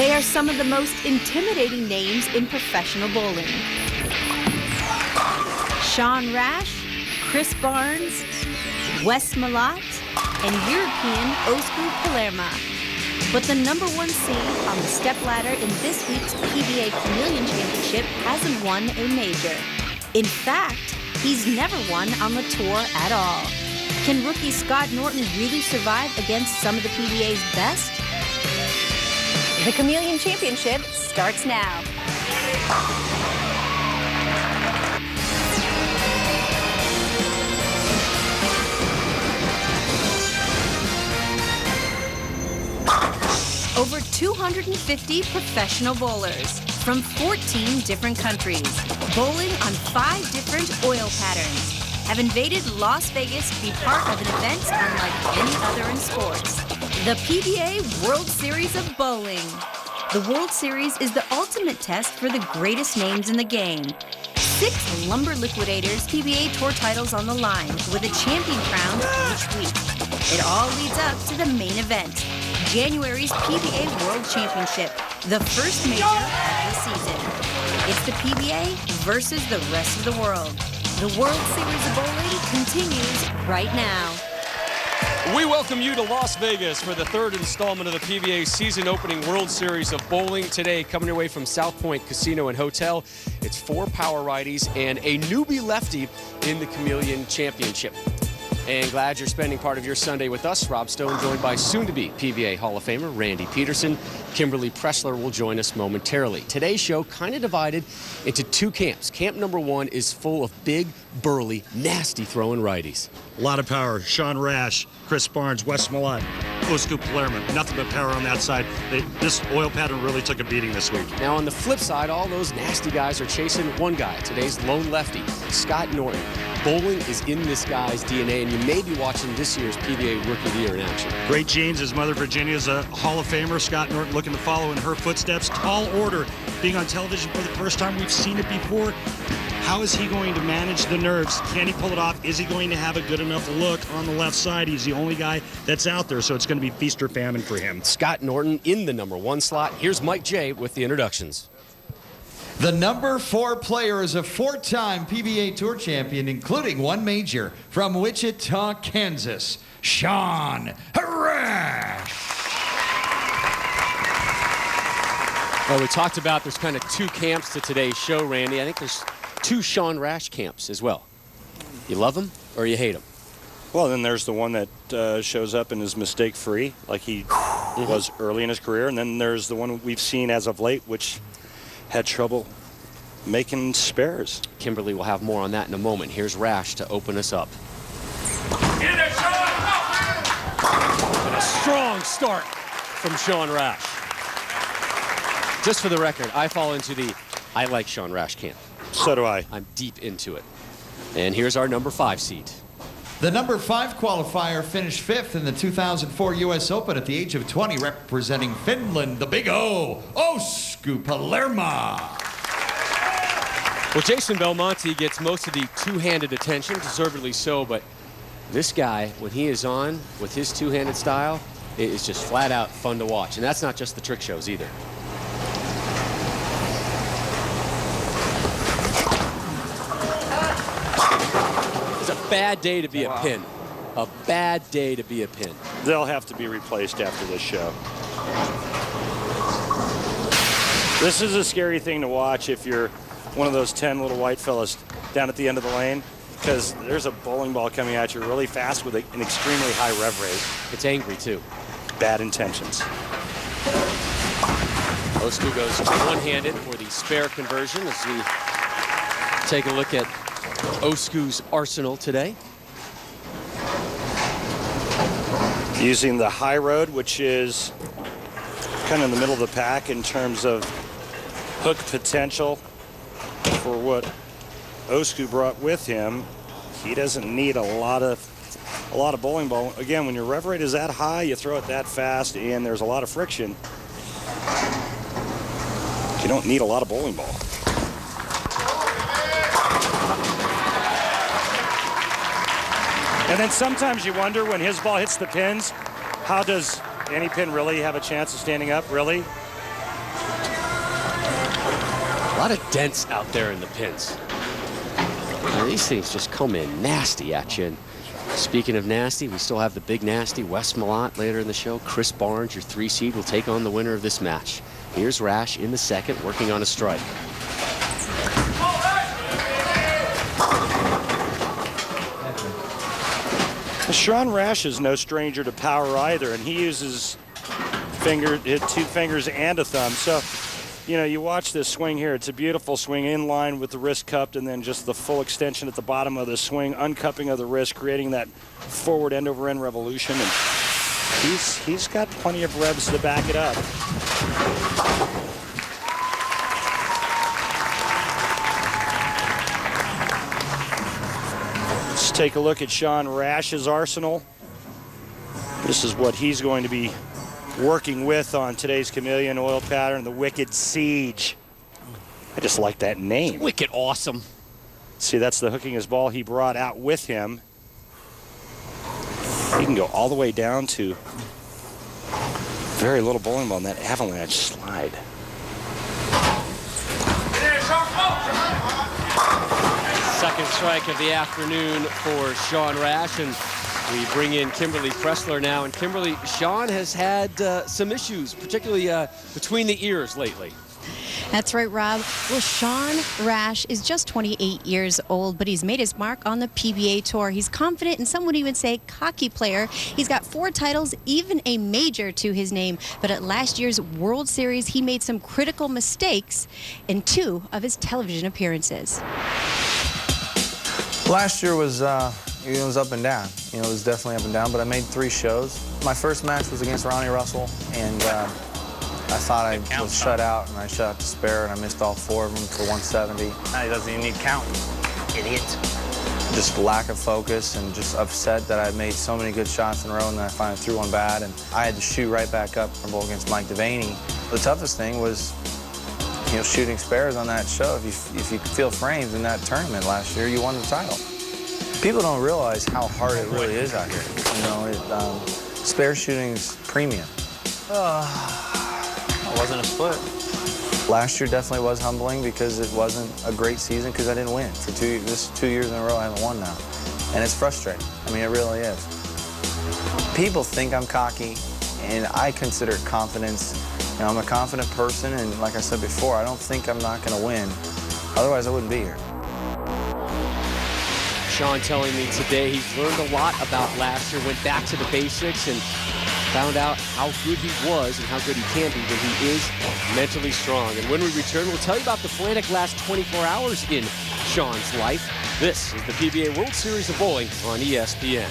They are some of the most intimidating names in professional bowling. Sean Rash, Chris Barnes, Wes Malott, and European Osku Palermaa. But the #1 seed on the stepladder in this week's PBA Chameleon Championship hasn't won a major. In fact, he's never won on the tour at all. Can rookie Scott Norton really survive against some of the PBA's best? The Chameleon Championship starts now. Over 250 professional bowlers from 14 different countries, bowling on 5 different oil patterns, have invaded Las Vegas to be part of an event unlike any other in sports. The PBA World Series of Bowling. The World Series is the ultimate test for the greatest names in the game. 6 Lumber Liquidators PBA Tour titles on the line with a champion crowned each week. It all leads up to the main event, January's PBA World Championship, the first major of the season. It's the PBA versus the rest of the world. The World Series of Bowling continues right now. We welcome you to Las Vegas for the 3rd installment of the PBA season opening World Series of Bowling. Today, coming your way from South Point Casino and Hotel, it's 4 power righties and a newbie lefty in the Chameleon Championship. And glad you're spending part of your Sunday with us. Rob Stone joined by soon-to-be PBA Hall of Famer Randy Peterson. Kimberly Pressler will join us momentarily. Today's show kind of divided into 2 camps. Camp #1 is full of big, burly, nasty throwing righties. A lot of power. Sean Rash, Chris Barnes, Wes Malott, Osku Palermaa. Nothing but power on that side. This oil pattern really took a beating this week. Now on the flip side, all those nasty guys are chasing one guy, today's lone lefty, Scott Norton. Bowling is in this guy's DNA, and you may be watching this year's PBA Rookie of the Year in action. Great genes. His mother, Virginia, is a Hall of Famer. Scott Norton looking to follow in her footsteps. Tall order, being on television for the first time. We've seen it before. How is he going to manage the nerves? Can he pull it off? Is he going to have a good enough look on the left side? He's the only guy that's out there, so it's going to be feast or famine for him. Scott Norton in the #1 slot. Here's Mike J with the introductions. The #4 player is a 4-time PBA Tour champion, including 1 major, from Wichita, Kansas, Sean Rash. Well, we talked about there's kind of 2 camps to today's show, Randy. I think there's 2 Sean Rash camps as well. You love him or you hate him? Well, then there's the one that shows up and is mistake-free, like he was early in his career. And then there's the one we've seen as of late, which had trouble making spares. Kimberly will have more on that in a moment. Here's Rash to open us up. And a strong start from Sean Rash. Just for the record, I fall into the I like Sean Rash camp. So do I. I'm deep into it. And here's our #5 seed. The #5 qualifier finished 5th in the 2004 U.S. Open at the age of 20, representing Finland, the Big O, Osku Palermaa. Well, Jason Belmonte gets most of the two-handed attention, deservedly so, but this guy, when he is on with his two-handed style, it is just flat out fun to watch. And that's not just the trick shows either. Bad day to be a pin. A bad day to be a pin. They'll have to be replaced after this show. This is a scary thing to watch if you're one of those 10 little white fellas down at the end of the lane, because there's a bowling ball coming at you really fast with an extremely high rev rate. It's angry too. Bad intentions. Osku goes one-handed for the spare conversion as we take a look at Osku's arsenal today. Using the high road, which is kind of in the middle of the pack in terms of hook potential for what Osku brought with him. He doesn't need a lot of bowling ball. Again, when your rev rate is that high, you throw it that fast, and there's a lot of friction. You don't need a lot of bowling ball. And then sometimes you wonder when his ball hits the pins, how does any pin really have a chance of standing up, really? lot of dents out there in the pins. Now, these things just come in nasty at you. And speaking of nasty, we still have the big nasty Wes Malott later in the show. Chris Barnes, your 3 seed, will take on the winner of this match. Here's Rash in the second, working on a strike. Sean Rash is no stranger to power either, and he uses 2 fingers and a thumb. So, you know, you watch this swing here. It's a beautiful swing in line with the wrist cupped, and then just the full extension at the bottom of the swing, uncupping of the wrist, creating that forward end over end revolution. And he's got plenty of revs to back it up. Let's take a look at Sean Rash's arsenal. This is what he's going to be working with on today's Chameleon oil pattern, the Wicked Siege. I just like that name. It's wicked awesome. See, that's the hooking his ball he brought out with him. He can go all the way down to very little bowling ball in that avalanche slide. Second strike of the afternoon for Sean Rash, and we bring in Kimberly Pressler now. And Kimberly, Sean has had some issues, particularly between the ears lately. That's right, Rob. Well, Sean Rash is just 28 years old, but he's made his mark on the PBA Tour. He's confident, and some would even say cocky player. He's got 4 titles, even a major to his name. But at last year's World Series, he made some critical mistakes in 2 of his television appearances. Last year was, it was up and down. You know, it was definitely up and down, but I made 3 shows. My first match was against Ronnie Russell, and I thought I was shut out, and I shot to spare, and I missed all 4 of them for 170. Now he doesn't even need count. Idiot. Just lack of focus and just upset that I made so many good shots in a row, and then I finally threw one bad, and I had to shoot right back up from bowl against Mike Devaney. The toughest thing was, you know, shooting spares on that show. If you feel frames in that tournament last year, you won the title. People don't realize how hard it really is out here. You know, spare shooting's premium. It wasn't a split. Last year definitely was humbling because it wasn't a great season because I didn't win. For 2 years in a row, I haven't won now. And it's frustrating. I mean, it really is. People think I'm cocky, and I consider it confidence. You know, I'm a confident person, and like I said before, I don't think I'm not going to win. Otherwise, I wouldn't be here. Sean telling me today he's learned a lot about last year, went back to the basics, and found out how good he was and how good he can be when he is mentally strong. And when we return, we'll tell you about the frantic last 24 hours in Sean's life. This is the PBA World Series of Bowling on ESPN.